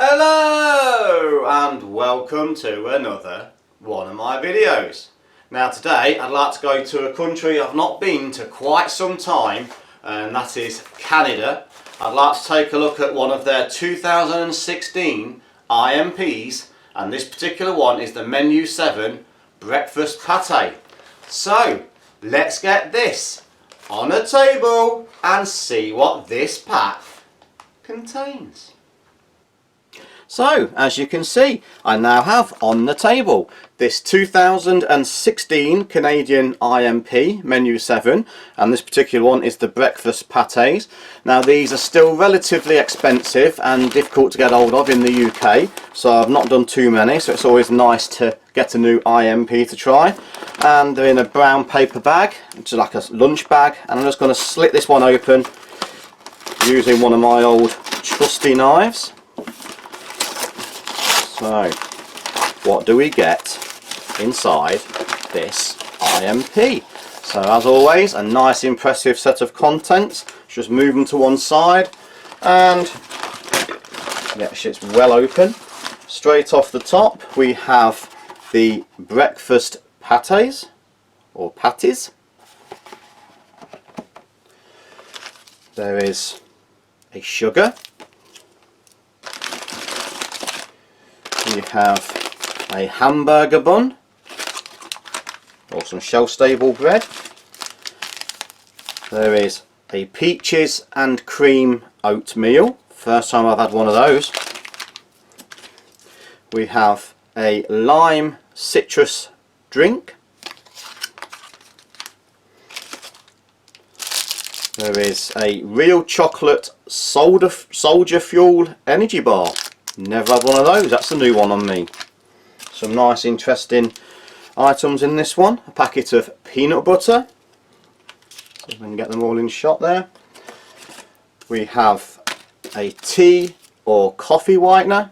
Hello and welcome to another one of my videos. Now today I'd like to go to a country I've not been to quite some time, and that is Canada. I'd like to take a look at one of their 2016 I.M.Ps, and this particular one is the Menu 7 Breakfast Pate. So let's get this on a table and see what this pack contains. So, as you can see, I now have on the table this 2016 Canadian I.M.P Menu 7, and this particular one is the breakfast pates. Now these are still relatively expensive and difficult to get hold of in the UK, so I've not done too many, so it's always nice to get a new I.M.P to try. And they're in a brown paper bag, which is like a lunch bag, and I'm just going to slit this one open using one of my old trusty knives. So, what do we get inside this I.M.P? So, as always, a nice impressive set of contents. Just move them to one side, and yeah, it's well open. Straight off the top, we have the breakfast pates, or patties. There is a sugar. We have a hamburger bun, or some shelf-stable bread. There is a peaches and cream oatmeal. First time I've had one of those. We have a lime citrus drink. There is a real chocolate soldier fuel energy bar. Never had one of those, that's a new one on me. Some nice interesting items in this one. A packet of peanut butter. See if we can get them all in shot there. We have a tea or coffee whitener.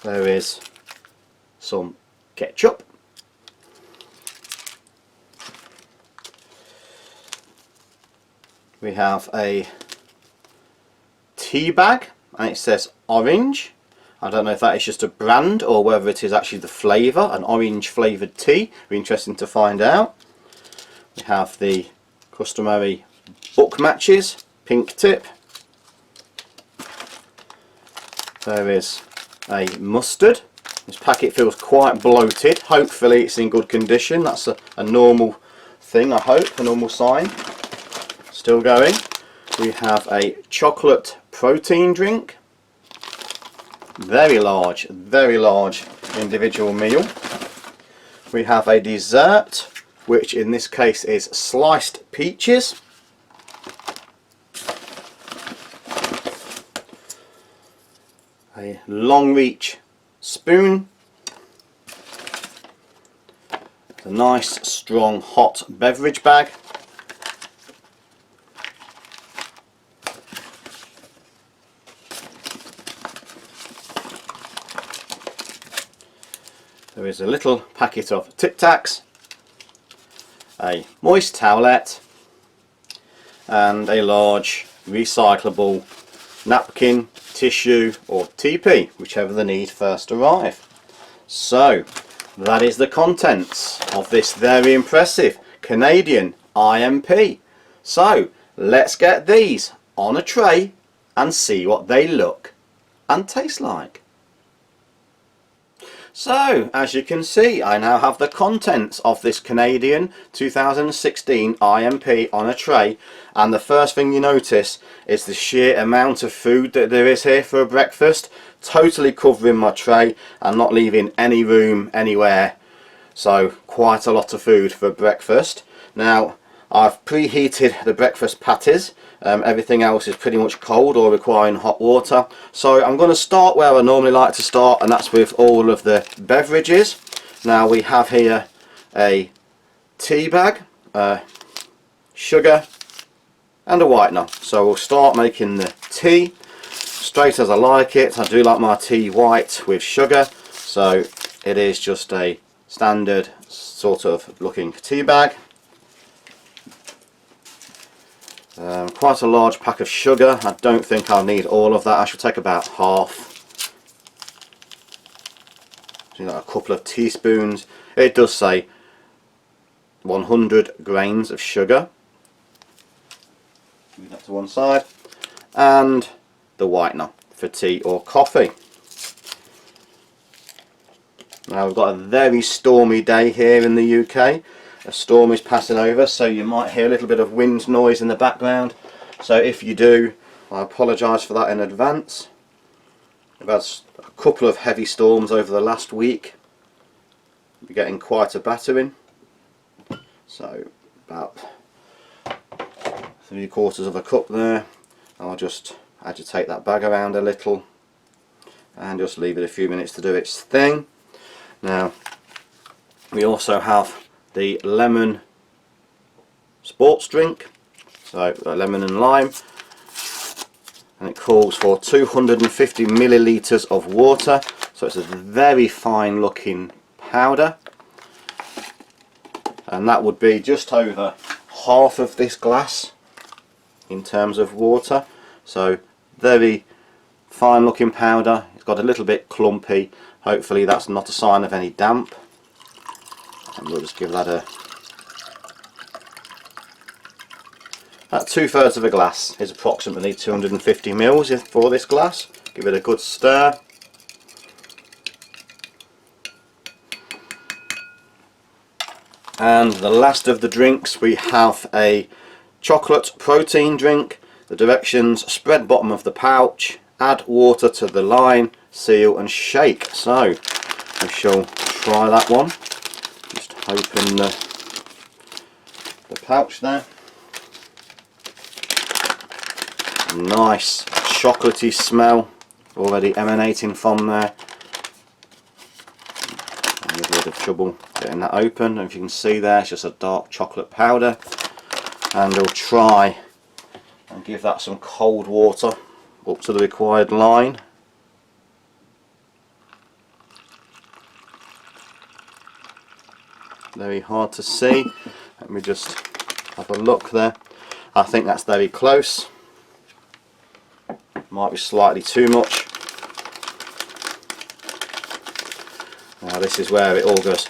There is some ketchup. We have a tea bag, and it says orange. I don't know if that is just a brand or whether it is actually the flavour, an orange flavoured tea. Be interesting to find out. We have the customary book matches, pink tip. There is a mustard. This packet feels quite bloated. Hopefully it's in good condition. That's a normal thing, I hope, a normal sign. Still going. We have a chocolate protein drink. Very large individual meal. We have a dessert, which in this case is sliced peaches. A long reach spoon. A nice strong hot beverage bag. There is a little packet of Tic Tacs, a moist towelette, and a large recyclable napkin, tissue or TP, whichever the need first arrive. So that is the contents of this very impressive Canadian I.M.P. So let's get these on a tray and see what they look and taste like. So, as you can see, I now have the contents of this Canadian 2016 I.M.P on a tray, and the first thing you notice is the sheer amount of food that there is here for a breakfast, totally covering my tray and not leaving any room anywhere. So, quite a lot of food for breakfast. Now, I've preheated the breakfast patties. Everything else is pretty much cold or requiring hot water. So I'm going to start where I normally like to start, and that's with all of the beverages. Now we have here a tea bag, sugar and a whitener. So we'll start making the tea straight as I like it. I do like my tea white with sugar, so it is just a standard sort of looking tea bag. Quite a large pack of sugar. I don't think I'll need all of that. I should take about half. So a couple of teaspoons. It does say 100 grains of sugar. Move that to one side. And the whitener for tea or coffee. Now we've got a very stormy day here in the UK. A storm is passing over, so you might hear a little bit of wind noise in the background. So if you do, I apologise for that in advance. We've had a couple of heavy storms over the last week. We're getting quite a battering. So about 3/4 of a cup there. I'll just agitate that bag around a little and just leave it a few minutes to do its thing. Now we also have the lemon sports drink, so lemon and lime, and it calls for 250 millilitres of water, so it's a very fine looking powder, and that would be just over half of this glass in terms of water. So very fine looking powder. It's got a little bit clumpy. Hopefully that's not a sign of any damp, and we'll just give that about 2/3 of a glass is approximately 250 mils for this glass. Give it a good stir. And the last of the drinks, we have a chocolate protein drink. The directions: spread bottom of the pouch, add water to the line, seal and shake. So we shall try that one. Just open the pouch there. Nice chocolatey smell already emanating from there. A little bit of trouble getting that open, and if you can see there, it's just a dark chocolate powder. And we'll try and give that some cold water up to the required line. Very hard to see. Let me just have a look there. I think that's very close. Might be slightly too much. Now this is where it all goes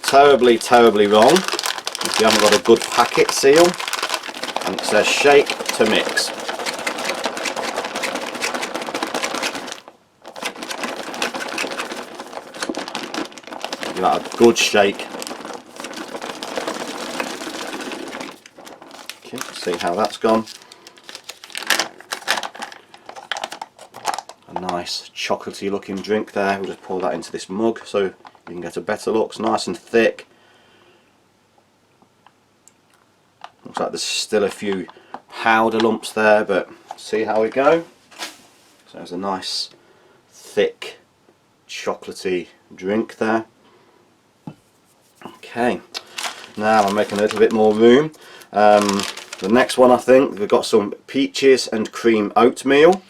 terribly, terribly wrong. If you haven't got a good packet seal, and it says shake to mix. Give that a good shake. Okay, see how that's gone. A nice chocolatey looking drink there. We'll just pour that into this mug so you can get a better look. It's nice and thick. Looks like there's still a few powder lumps there, but see how we go. So there's a nice thick chocolatey drink there. Okay, now I'm making a little bit more room. The next one, I think we've got some peaches and cream oatmeal.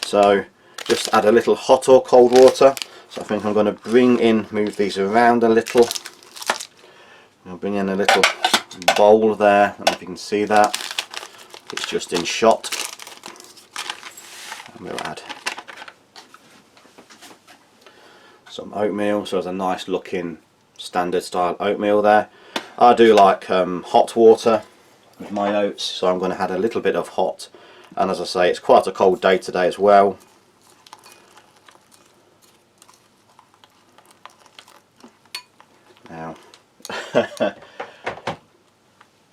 So just add a little hot or cold water. So I think I'm going to move these around a little. I'll bring in a little bowl there. I don't know if you can see that. It's just in shot. And we'll add some oatmeal. So there's a nice looking standard style oatmeal there. I do like hot water with my oats, so I'm going to add a little bit of hot. And as I say, it's quite a cold day today as well. Now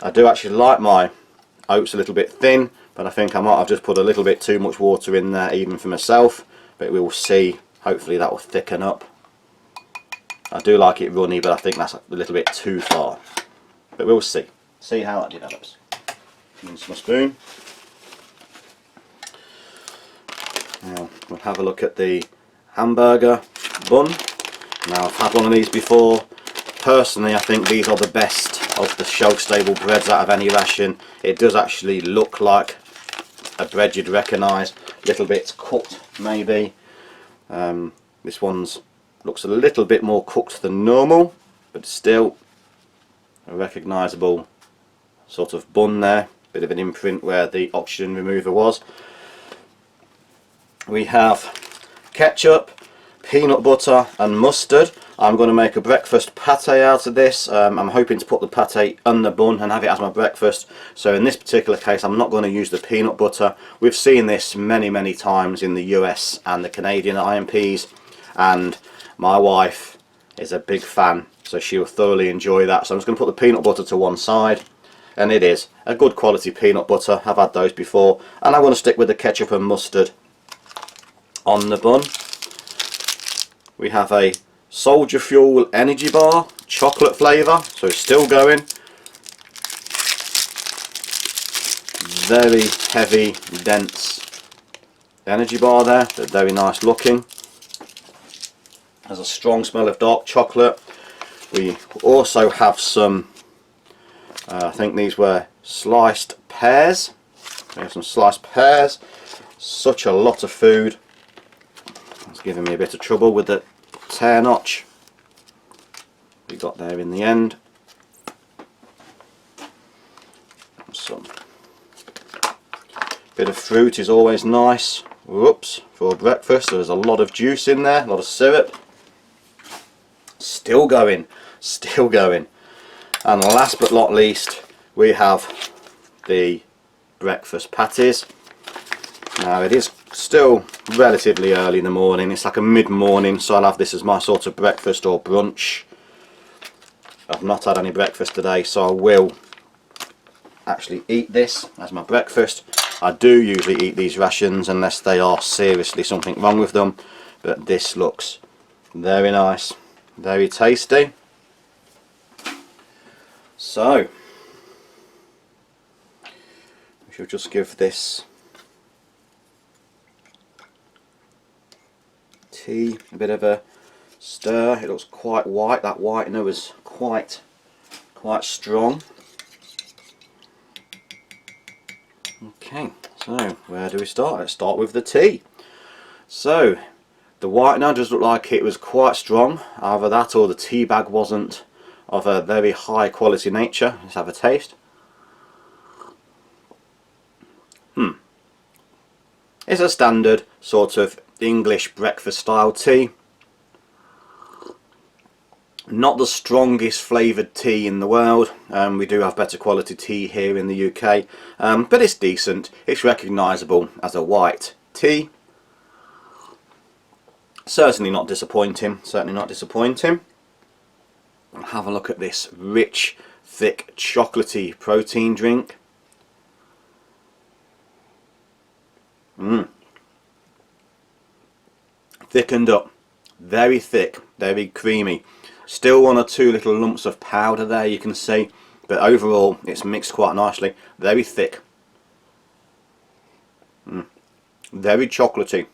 I do actually like my oats a little bit thin, but I think I might have just put a little bit too much water in there even for myself, but we will see. Hopefully that will thicken up. I do like it runny, but I think that's a little bit too far, but we'll see how that develops. Rinse my spoon. Now we'll have a look at the hamburger bun. Now I've had one of these before. Personally, I think these are the best of the shelf-stable breads out of any ration. It does actually look like a bread you'd recognise. A little bit cooked, maybe. This one's looks a little bit more cooked than normal, but still a recognisable sort of bun there. bit of an imprint where the oxygen remover was. We have ketchup, peanut butter and mustard. I'm going to make a breakfast pate out of this. I'm hoping to put the pate on the bun and have it as my breakfast. So in this particular case I'm not going to use the peanut butter. We've seen this many times in the US and the Canadian I.M.Ps, and my wife is a big fan, so she'll thoroughly enjoy that. So I'm just going to put the peanut butter to one side, and it is a good quality peanut butter. I've had those before, and I'm going to stick with the ketchup and mustard on the bun. We have a Soldier Fuel energy bar, chocolate flavour, so it's still going. Very heavy, dense energy bar there, but very nice looking. Has a strong smell of dark chocolate. We also have some, I think these were sliced pears. We have some sliced pears. Such a lot of food. It's giving me a bit of trouble with the tear notch we got there in the end. Some bit of fruit is always nice. Whoops, for breakfast. There's a lot of juice in there, a lot of syrup. Still going, still going. And last but not least, we have the breakfast patties. Now it is still relatively early in the morning, it's like a mid-morning, so I'll have this as my sort of breakfast or brunch. I've not had any breakfast today, so I will actually eat this as my breakfast. I do usually eat these rations unless they are seriously something wrong with them, but this looks very nice, very tasty. So we should just give this tea a bit of a stir. It looks quite white. That whitener was quite strong. Okay, so where do we start? Let's start with the tea. So the whitener does look like it was quite strong. Either that or the tea bag wasn't of a very high quality nature. Let's have a taste. It's a standard sort of English breakfast style tea. Not the strongest flavoured tea in the world. We do have better quality tea here in the UK, but it's decent. It's recognisable as a white tea. Certainly not disappointing. Certainly not disappointing. Have a look at this rich, thick, chocolatey protein drink. Thickened up, very thick, very creamy. Still one or two little lumps of powder there you can see, but overall it's mixed quite nicely. Very thick, very chocolatey.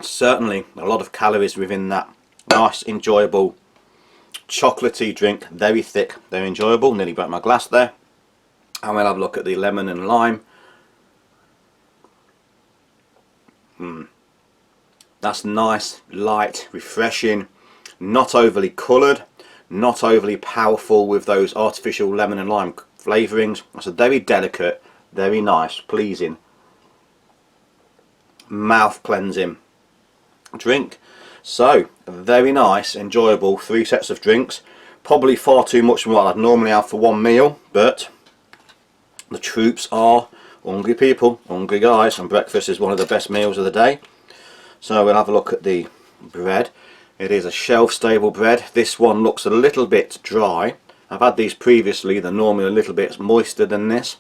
Certainly a lot of calories within that. Nice, enjoyable, chocolatey drink. Very thick, very enjoyable. Nearly broke my glass there. And we'll have a look at the lemon and lime. That's nice, light, refreshing, not overly coloured, not overly powerful with those artificial lemon and lime flavourings. It's a very delicate, very nice, pleasing, mouth cleansing drink. So very nice, enjoyable 3 sets of drinks. Probably far too much from what I'd normally have for one meal, but the troops are hungry people, hungry guys, and breakfast is one of the best meals of the day. So we'll have a look at the bread. It is a shelf stable bread. This one looks a little bit dry. I've had these previously, they're normally a little bit moister than this.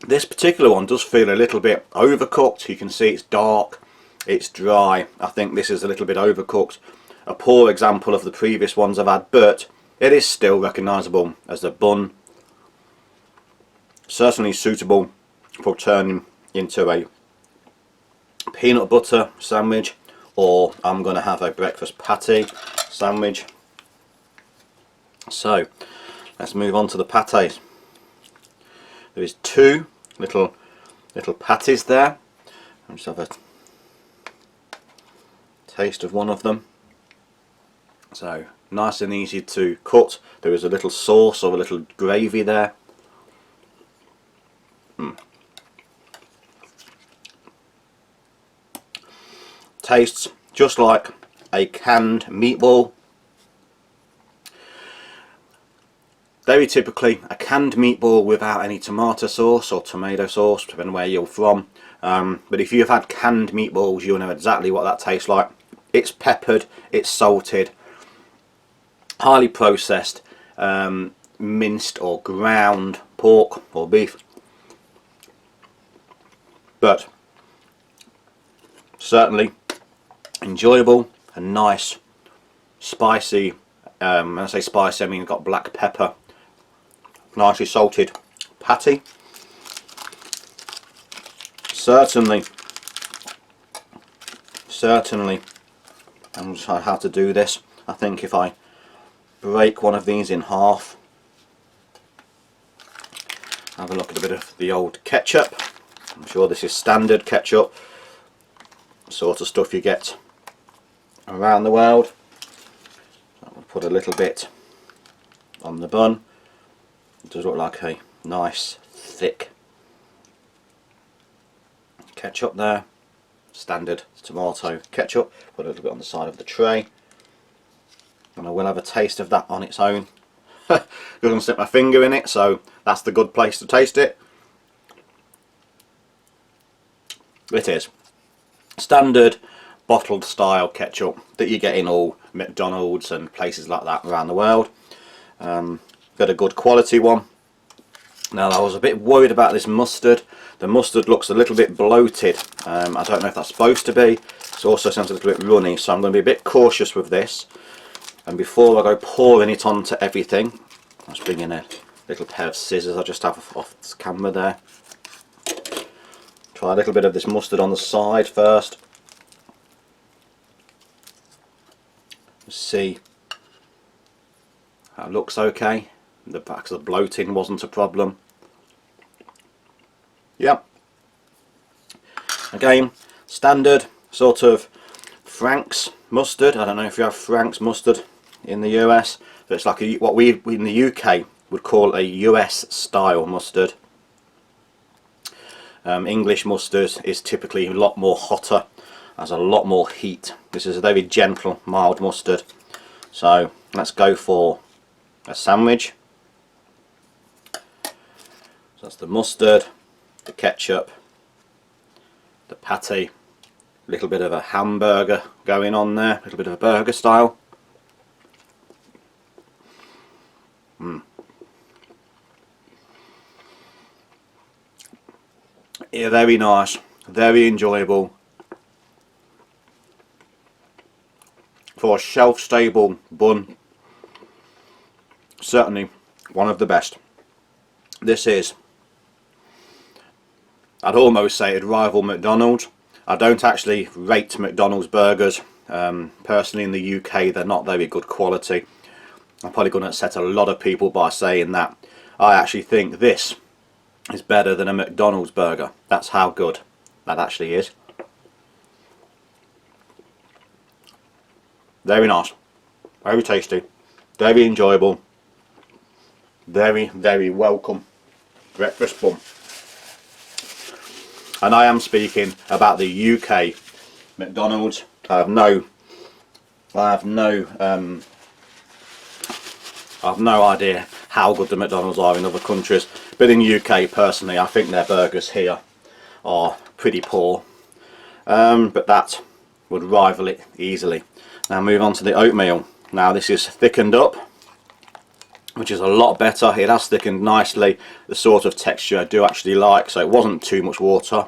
This particular one does feel a little bit overcooked. You can see it's dark, it's dry. I think this is a little bit overcooked. A poor example of the previous ones I've had, but it is still recognisable as a bun. Certainly suitable for turning into a peanut butter sandwich, or I'm going to have a breakfast patty sandwich. So let's move on to the patties. There is 2 little patties there. I'll just have a taste of one of them. So nice and easy to cut. There is a little sauce or a little gravy there. Tastes just like a canned meatball. Very typically a canned meatball without any tomato sauce or tomato sauce, depending where you're from. But if you've had canned meatballs, you'll know exactly what that tastes like. It's peppered, it's salted, highly processed, minced or ground pork or beef. But certainly enjoyable and nice, spicy. When I say spicy, I mean got black pepper, nicely salted patty. Certainly, I'm trying how to do this. I think if I break one of these in half, have a look at a bit of the old ketchup. I'm sure this is standard ketchup, sort of stuff you get around the world. I'll put a little bit on the bun. It does look like a nice thick ketchup there. Standard tomato ketchup. Put a little bit on the side of the tray, and I will have a taste of that on its own. Doesn't stick my finger in it, so that's the good place to taste it. It is standard bottled style ketchup that you get in all McDonald's and places like that around the world. Got a good quality one. Now I was a bit worried about this mustard. The mustard looks a little bit bloated. I don't know if that's supposed to be. It also sounds a little bit runny, so I'm going to be a bit cautious with this. And before I go pouring it onto everything, let's bring in a little pair of scissors I just have off this camera there. Try a little bit of this mustard on the side first. See how it looks okay. The back of the bloating wasn't a problem. Yep. Again, standard sort of Frank's mustard. I don't know if you have Frank's mustard in the US, but it's like what we in the UK would call a US style mustard. English mustard is typically a lot more hotter, has a lot more heat. This is a very gentle, mild mustard. So let's go for a sandwich. So that's the mustard, the ketchup, the patty, a little bit of a hamburger going on there, a little bit of a burger style. Yeah, very nice, very enjoyable. For a shelf-stable bun, certainly one of the best. This is, I'd almost say it'd rival McDonald's. I don't actually rate McDonald's burgers. Personally in the UK they're not very good quality. I'm probably going to upset a lot of people by saying that. I actually think this is better than a McDonald's burger. That's how good that actually is. Very nice, very tasty, very enjoyable, very, very welcome breakfast bun. And I am speaking about the UK McDonald's. I have no idea how good the McDonald's are in other countries, but in the UK personally I think their burgers here are pretty poor, but that would rival it easily. Now move on to the oatmeal. Now this is thickened up, which is a lot better. It has thickened nicely, the sort of texture I do actually like, so it wasn't too much water.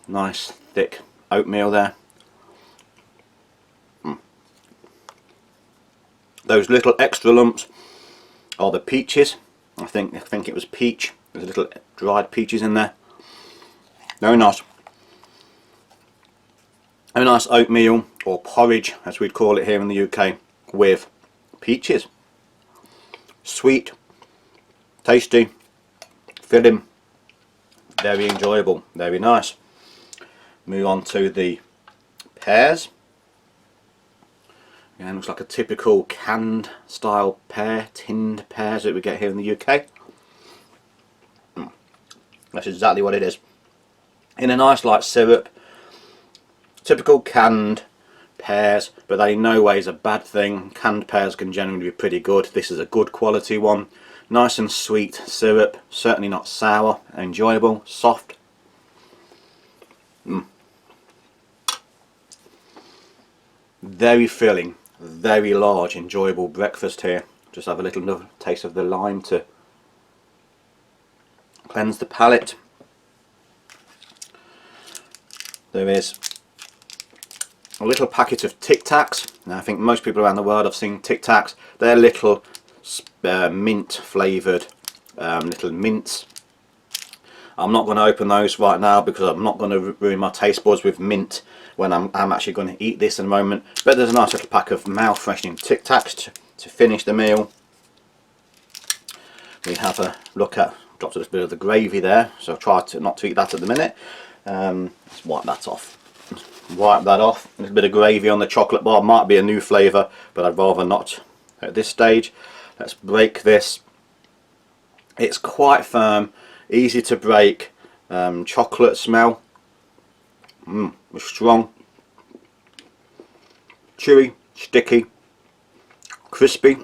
Nice thick oatmeal there. Those little extra lumps are the peaches. I think it was peach. There's little dried peaches in there. Very nice. A nice oatmeal, or porridge as we'd call it here in the UK, with peaches. Sweet, tasty, filling, very enjoyable, very nice. Move on to the pears. Yeah, looks like a typical canned style pear, tinned pears that we get here in the UK. That's exactly what it is. In a nice light syrup, typical canned pears, but that in no way is a bad thing. Canned pears can generally be pretty good. This is a good quality one. Nice and sweet syrup, certainly not sour, enjoyable, soft. Very filling, very large, enjoyable breakfast here. Just have a little taste of the lime to cleanse the palate. There is a little packet of Tic Tacs. Now I think most people around the world have seen Tic Tacs. They're little mint flavoured little mints. I'm not going to open those right now because I'm not going to ruin my taste buds with mint when I'm actually going to eat this in a moment. But there's a nice little pack of mouth freshening Tic Tacs to finish the meal. We have a look at, dropped a little bit of the gravy there, so I'll try not to eat that at the minute. Let's wipe that off. Wipe that off. A little bit of gravy on the chocolate bar, might be a new flavour, but I'd rather not at this stage. Let's break this. It's quite firm, easy to break, chocolate smell, strong, chewy, sticky, crispy.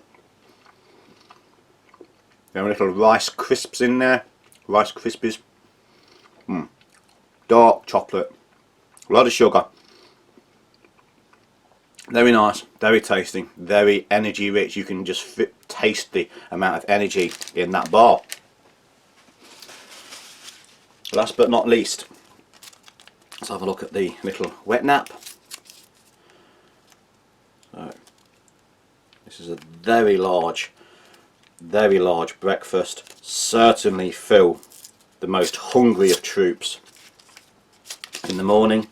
There are little rice crisps in there, rice krispies. Dark chocolate, a lot of sugar. Very nice, very tasty, very energy rich. You can just taste the amount of energy in that bar. Last but not least, let's have a look at the little wet nap. So, this is a very large breakfast. Certainly fill the most hungry of troops in the morning.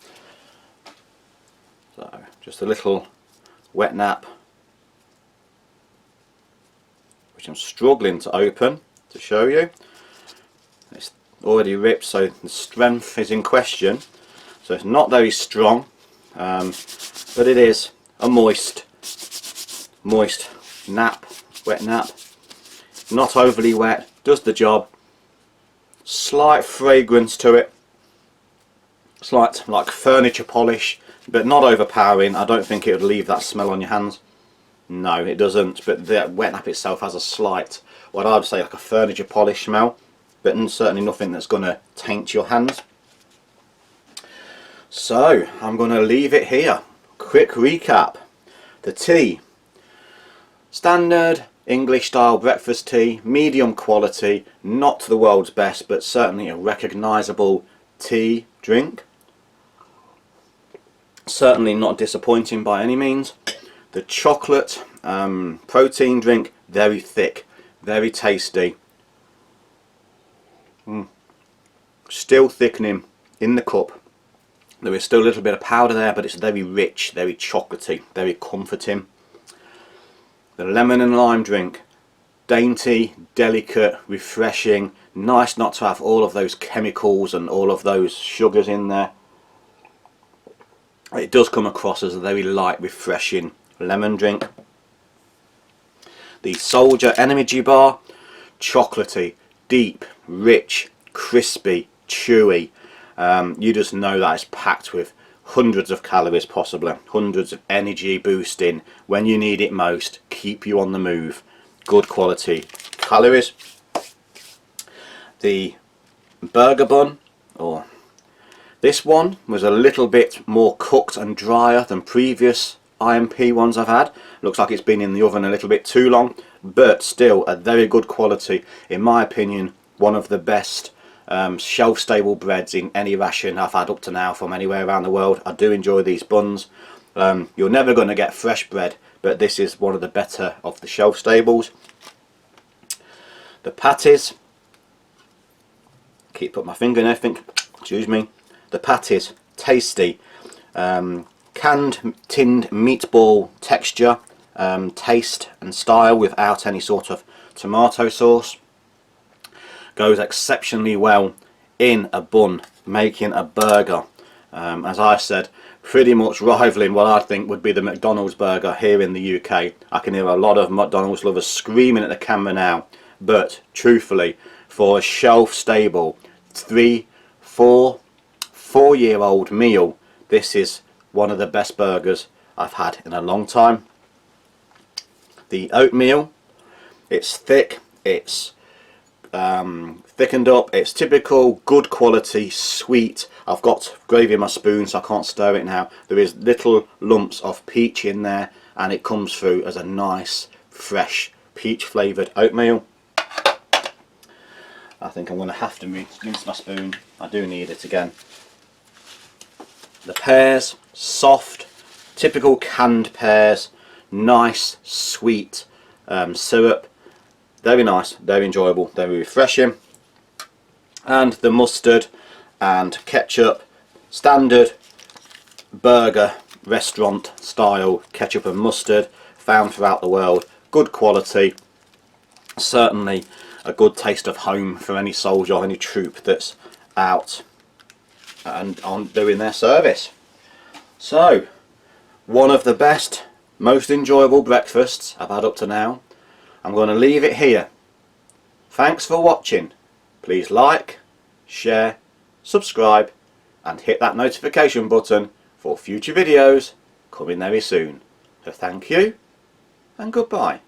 So just a little wet nap, which I'm struggling to open to show you. It's already ripped, so the strength is in question. So it's not very strong, but it is a moist nap, wet nap. Not overly wet, does the job. Slight fragrance to it, slight like furniture polish, but not overpowering. I don't think it would leave that smell on your hands. No, it doesn't, but the wet nap itself has a slight, what I would say like a furniture polish smell, but certainly nothing that's going to taint your hands. So I'm going to leave it here. Quick recap. The tea, standard English style breakfast tea, medium quality, not the world's best, but certainly a recognisable tea drink. Certainly not disappointing by any means. The chocolate protein drink, very thick, very tasty. Still thickening in the cup. There is still a little bit of powder there, but it's very rich, very chocolatey, very comforting. The lemon and lime drink, dainty, delicate, refreshing, nice not to have all of those chemicals and all of those sugars in there. It does come across as a very light, refreshing lemon drink. The Soldier Energy Bar, chocolatey, deep, rich, crispy, chewy. You just know that it's packed with hundreds of calories, possibly hundreds of energy boosting when you need it most, keep you on the move, good quality calories. The burger bun, or this one was a little bit more cooked and drier than previous I.M.P ones I've had. Looks like it's been in the oven a little bit too long, but still a very good quality. In my opinion, one of the best shelf stable breads in any ration I've had up to now from anywhere around the world. I do enjoy these buns. You're never going to get fresh bread, but this is one of the better of the shelf stables. The patties, keep putting my finger in there, excuse me. The patties, tasty, canned tinned meatball texture, taste and style without any sort of tomato sauce. Goes exceptionally well in a bun, making a burger. As I said, pretty much rivaling what I think would be the McDonald's burger here in the UK. I can hear a lot of McDonald's lovers screaming at the camera now, but truthfully, for a shelf stable 4-year-old meal, this is one of the best burgers I've had in a long time. The oatmeal, it's thick, it's thickened up, it's typical, good quality, sweet. I've got gravy in my spoon so I can't stir it now. There is little lumps of peach in there, and it comes through as a nice, fresh, peach flavoured oatmeal. I think I'm going to have to rinse my spoon. I do need it again. The pears, soft, typical canned pears, nice, sweet syrup. Very nice, very enjoyable, very refreshing. And the mustard and ketchup, standard burger restaurant style ketchup and mustard, found throughout the world. Good quality, certainly a good taste of home for any soldier or any troop that's out and on doing their service. So, one of the best, most enjoyable breakfasts I've had up to now. I'm going to leave it here. Thanks for watching. Please like, share, subscribe and hit that notification button for future videos coming very soon. So thank you and goodbye.